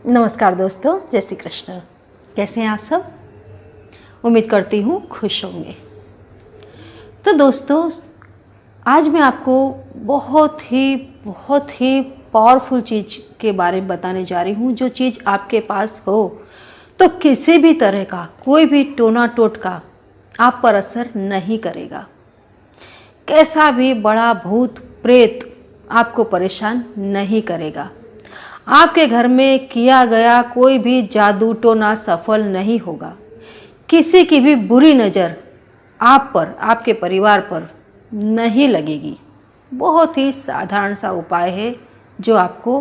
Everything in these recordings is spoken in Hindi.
नमस्कार दोस्तों, जय श्री कृष्ण। कैसे हैं आप सब? उम्मीद करती हूँ खुश होंगे। तो दोस्तों, आज मैं आपको बहुत ही पावरफुल चीज़ के बारे में बताने जा रही हूँ। जो चीज़ आपके पास हो तो किसी भी तरह का कोई भी टोना टोटका आप पर असर नहीं करेगा। कैसा भी बड़ा भूत प्रेत आपको परेशान नहीं करेगा। आपके घर में किया गया कोई भी जादू टोना सफल नहीं होगा। किसी की भी बुरी नज़र आप पर, आपके परिवार पर नहीं लगेगी। बहुत ही साधारण सा उपाय है जो आपको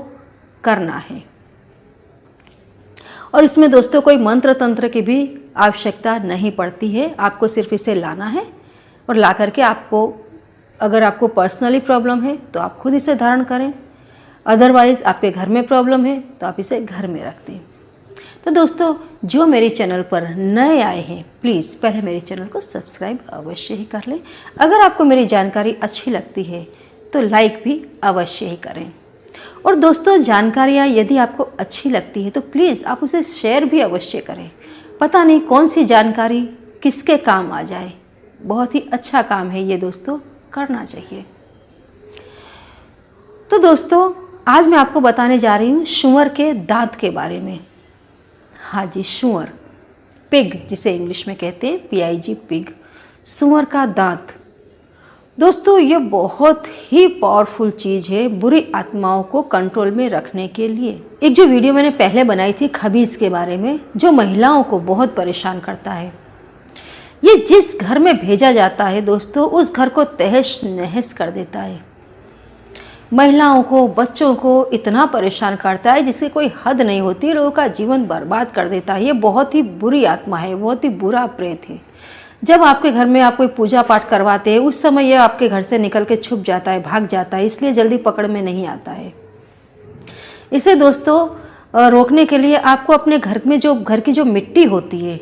करना है, और इसमें दोस्तों कोई मंत्र तंत्र की भी आवश्यकता नहीं पड़ती है। आपको सिर्फ इसे लाना है और ला करके अगर आपको पर्सनली प्रॉब्लम है तो आप खुद इसे धारण करें, अदरवाइज़ आपके घर में प्रॉब्लम है तो आप इसे घर में रख दें। तो दोस्तों, जो मेरे चैनल पर नए आए हैं प्लीज़ पहले मेरे चैनल को सब्सक्राइब अवश्य ही कर लें। अगर आपको मेरी जानकारी अच्छी लगती है तो लाइक भी अवश्य ही करें। और दोस्तों, जानकारियाँ यदि आपको अच्छी लगती है तो प्लीज़ आप उसे शेयर भी अवश्य करें। पता नहीं कौन सी जानकारी किसके काम आ जाए। बहुत ही अच्छा काम है ये दोस्तों, करना चाहिए। तो दोस्तों, आज मैं आपको बताने जा रही हूँ सूअर के दांत के बारे में। हाँ जी, सूअर, पिग जिसे इंग्लिश में कहते हैं, PIG, पिग, सूअर का दांत। दोस्तों, ये बहुत ही पावरफुल चीज़ है बुरी आत्माओं को कंट्रोल में रखने के लिए। एक जो वीडियो मैंने पहले बनाई थी खबीज के बारे में, जो महिलाओं को बहुत परेशान करता है। ये जिस घर में भेजा जाता है दोस्तों, उस घर को तहस नहस कर देता है। महिलाओं को, बच्चों को इतना परेशान करता है जिसकी कोई हद नहीं होती। लोगों का जीवन बर्बाद कर देता है। ये बहुत ही बुरी आत्मा है, बहुत ही बुरा प्रेत है। जब आपके घर में आप कोई पूजा पाठ करवाते हैं उस समय यह आपके घर से निकल के छुप जाता है, भाग जाता है, इसलिए जल्दी पकड़ में नहीं आता है। इसे दोस्तों रोकने के लिए आपको अपने घर में घर की जो मिट्टी होती है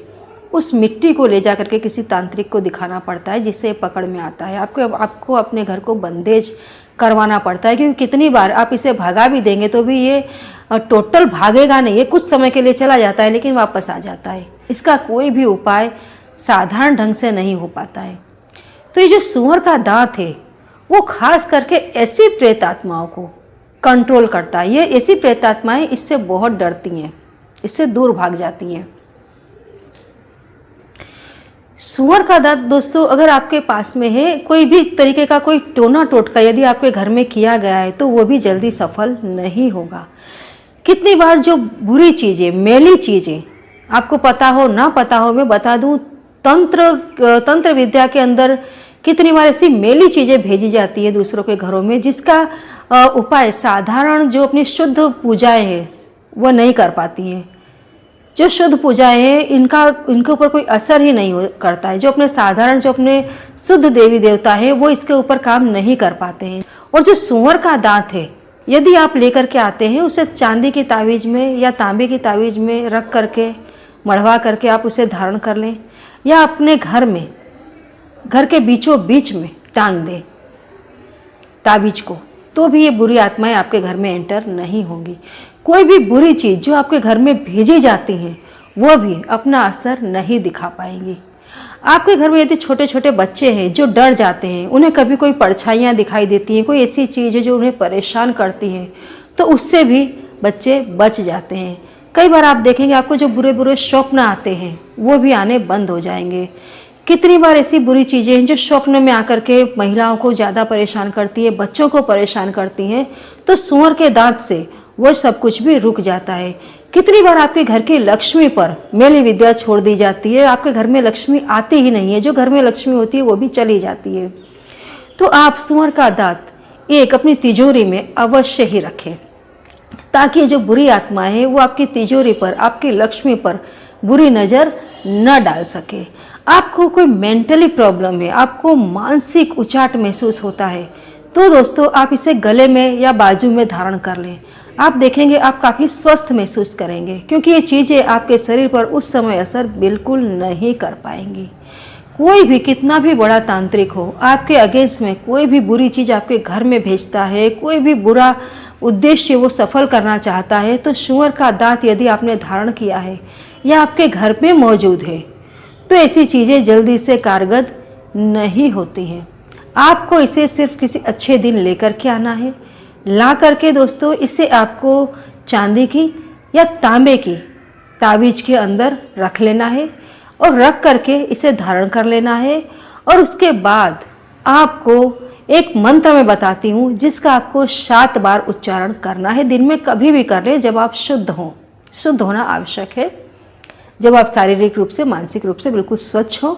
उस मिट्टी को ले जा करके किसी तांत्रिक को दिखाना पड़ता है, जिससे पकड़ में आता है। आपको अपने घर को बंदेज करवाना पड़ता है, क्योंकि कितनी बार आप इसे भगा भी देंगे तो भी ये टोटल भागेगा नहीं। ये कुछ समय के लिए चला जाता है लेकिन वापस आ जाता है। इसका कोई भी उपाय साधारण ढंग से नहीं हो पाता है। तो ये जो सूअर का दांत है वो खास करके ऐसी प्रेत आत्माओं को कंट्रोल करता है। ये ऐसी प्रेत आत्माएं इससे बहुत डरती हैं, इससे दूर भाग जाती हैं। सूअर का दांत दोस्तों अगर आपके पास में है, कोई भी तरीके का कोई टोना टोटका यदि आपके घर में किया गया है तो वो भी जल्दी सफल नहीं होगा। कितनी बार जो बुरी चीज़ें, मैली चीज़ें, आपको पता हो ना पता हो, मैं बता दूं, तंत्र विद्या के अंदर कितनी बार ऐसी मैली चीज़ें भेजी जाती है दूसरों के घरों में, जिसका उपाय साधारण जो अपनी शुद्ध पूजाएं हैं वो नहीं कर पाती हैं। जो शुद्ध पूजाएं हैं इनके ऊपर कोई असर ही नहीं करता है। जो अपने शुद्ध देवी देवता है वो इसके ऊपर काम नहीं कर पाते हैं। और जो सूअर का दांत है यदि आप लेकर के आते हैं, उसे चांदी की तावीज में या तांबे की तावीज में रख करके, मढ़वा करके आप उसे धारण कर लें, या अपने घर के बीचों बीच में टांग दें ताबीज को, तो भी ये बुरी आत्माएं आपके घर में एंटर नहीं होंगी। कोई भी बुरी चीज़ जो आपके घर में भेजी जाती हैं वो भी अपना असर नहीं दिखा पाएंगी। आपके घर में यदि छोटे छोटे बच्चे हैं जो डर जाते हैं, उन्हें कभी कोई परछाइयाँ दिखाई देती हैं, कोई ऐसी चीज़ है जो उन्हें परेशान करती है, तो उससे भी बच्चे बच जाते हैं। कई बार आप देखेंगे आपको जो बुरे बुरे स्वप्न आते हैं वो भी आने बंद हो जाएंगे। कितनी बार ऐसी बुरी चीज़ें हैं जो स्वप्न में आकर के महिलाओं को ज़्यादा परेशान करती है, बच्चों को परेशान करती हैं, तो सूअर के दांत से वो सब कुछ भी रुक जाता है। कितनी बार आपके घर की लक्ष्मी पर मैली विद्या छोड़ दी जाती है, आपके घर में लक्ष्मी आती ही नहीं है, जो घर में लक्ष्मी होती है वो भी चली जाती है। तो आप सूअर का दांत एक अपनी तिजोरी में अवश्य ही रखें, ताकि जो बुरी आत्मा है वो आपकी तिजोरी पर, आपकी लक्ष्मी पर बुरी नज़र न डाल सके। आपको कोई मेंटली प्रॉब्लम है, आपको मानसिक उचाट महसूस होता है, तो दोस्तों आप इसे गले में या बाजू में धारण कर लें। आप देखेंगे आप काफ़ी स्वस्थ महसूस करेंगे, क्योंकि ये चीज़ें आपके शरीर पर उस समय असर बिल्कुल नहीं कर पाएंगी। कोई भी कितना भी बड़ा तांत्रिक हो, आपके अगेंस्ट में कोई भी बुरी चीज़ आपके घर में भेजता है, कोई भी बुरा उद्देश्य वो सफल करना चाहता है, तो सूअर का दांत यदि आपने धारण किया है या आपके घर में मौजूद है तो ऐसी चीज़ें जल्दी से कारगर नहीं होती हैं। आपको इसे सिर्फ किसी अच्छे दिन लेकर के आना है। ला करके दोस्तों इसे आपको चांदी की या तांबे की ताबीज के अंदर रख लेना है और रख करके इसे धारण कर लेना है। और उसके बाद आपको एक मंत्र मैं बताती हूँ जिसका आपको 7 बार उच्चारण करना है। दिन में कभी भी कर ले जब आप शुद्ध हों। शुद्ध होना आवश्यक है। जब आप शारीरिक रूप से मानसिक रूप से बिल्कुल स्वच्छ हो,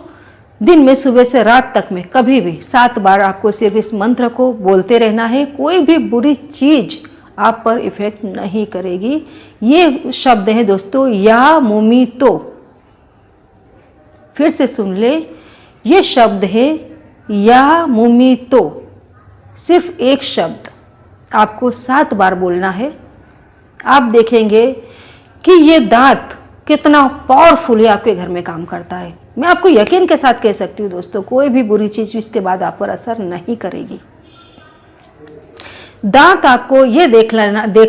दिन में सुबह से रात तक में कभी भी 7 बार आपको सिर्फ इस मंत्र को बोलते रहना है। कोई भी बुरी चीज आप पर इफेक्ट नहीं करेगी। ये शब्द है दोस्तों या मोमितो। फिर से सुन ले, ये शब्द है या मोमितो। सिर्फ एक शब्द आपको 7 बार बोलना है। आप देखेंगे कि ये दांत कितना पावरफुली आपके घर में काम करता है। मैं आपको यकीन के साथ कह सकती हूँ दोस्तों, कोई भी बुरी चीज इसके बाद आप पर असर नहीं करेगी। दांत आपको ये देख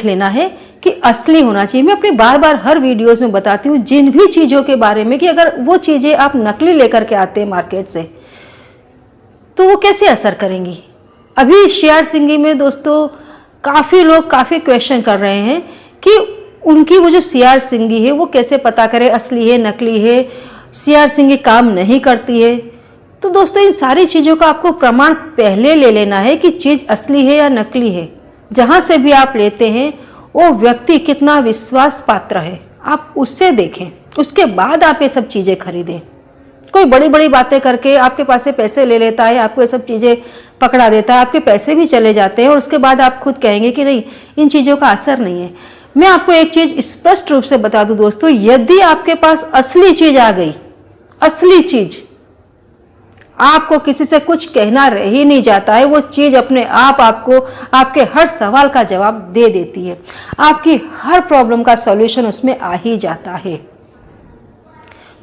लेना है कि असली होना चाहिए। मैं अपनी बार बार हर वीडियोस में बताती हूँ जिन भी चीजों के बारे में कि अगर वो चीजें आप नकली लेकर के आते हैं मार्केट से तो वो कैसे असर करेंगी। अभी शेयर सिंगी में दोस्तों काफी लोग काफी क्वेश्चन कर रहे हैं कि उनकी वो जो सीआर सिंगी है वो कैसे पता करे असली है नकली है, सीआर सिंगी काम नहीं करती है। तो दोस्तों इन सारी चीज़ों का आपको प्रमाण पहले ले लेना है कि चीज़ असली है या नकली है। जहाँ से भी आप लेते हैं वो व्यक्ति कितना विश्वास पात्र है आप उससे देखें, उसके बाद आप ये सब चीज़ें खरीदें। कोई बड़ी बड़ी बातें करके आपके पास से पैसे ले लेता है, आपको ये सब चीज़ें पकड़ा देता है, आपके पैसे भी चले जाते हैं और उसके बाद आप खुद कहेंगे कि नहीं इन चीज़ों का असर नहीं है। मैं आपको एक चीज़ स्पष्ट रूप से बता दूं दोस्तों, यदि आपके पास असली चीज़ आ गई, असली चीज़, आपको किसी से कुछ कहना रह ही नहीं जाता है। वो चीज़ अपने आप आपको आपके हर सवाल का जवाब दे देती है। आपकी हर प्रॉब्लम का सॉल्यूशन उसमें आ ही जाता है।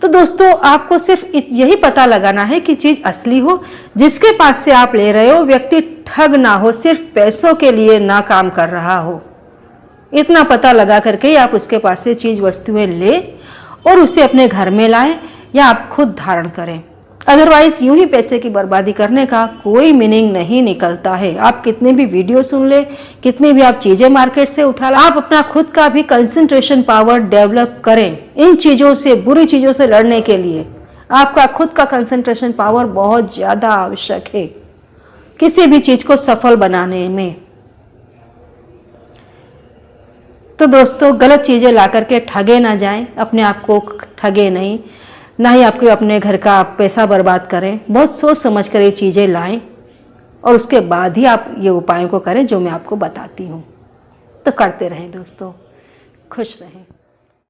तो दोस्तों आपको सिर्फ यही पता लगाना है कि चीज़ असली हो, जिसके पास से आप ले रहे हो व्यक्ति ठग ना हो, सिर्फ पैसों के लिए ना काम कर रहा हो। इतना पता लगा करके आप उसके पास से चीज़ वस्तुएं ले और उसे अपने घर में लाएं या आप खुद धारण करें। अदरवाइज यूं ही पैसे की बर्बादी करने का कोई मीनिंग नहीं निकलता है। आप कितने भी वीडियो सुन ले, कितनी भी आप चीज़ें मार्केट से उठा लें, आप अपना खुद का भी कंसंट्रेशन पावर डेवलप करें। इन चीज़ों से, बुरी चीज़ों से लड़ने के लिए आपका खुद का कंसंट्रेशन पावर बहुत ज़्यादा आवश्यक है किसी भी चीज़ को सफल बनाने में। तो दोस्तों गलत चीज़ें ला करके ठगे ना जाएं, अपने आप को ठगे नहीं, ना ही आपके अपने घर का पैसा बर्बाद करें। बहुत सोच समझ कर ये चीज़ें लाएं और उसके बाद ही आप ये उपायों को करें जो मैं आपको बताती हूँ। तो करते रहें दोस्तों, खुश रहें।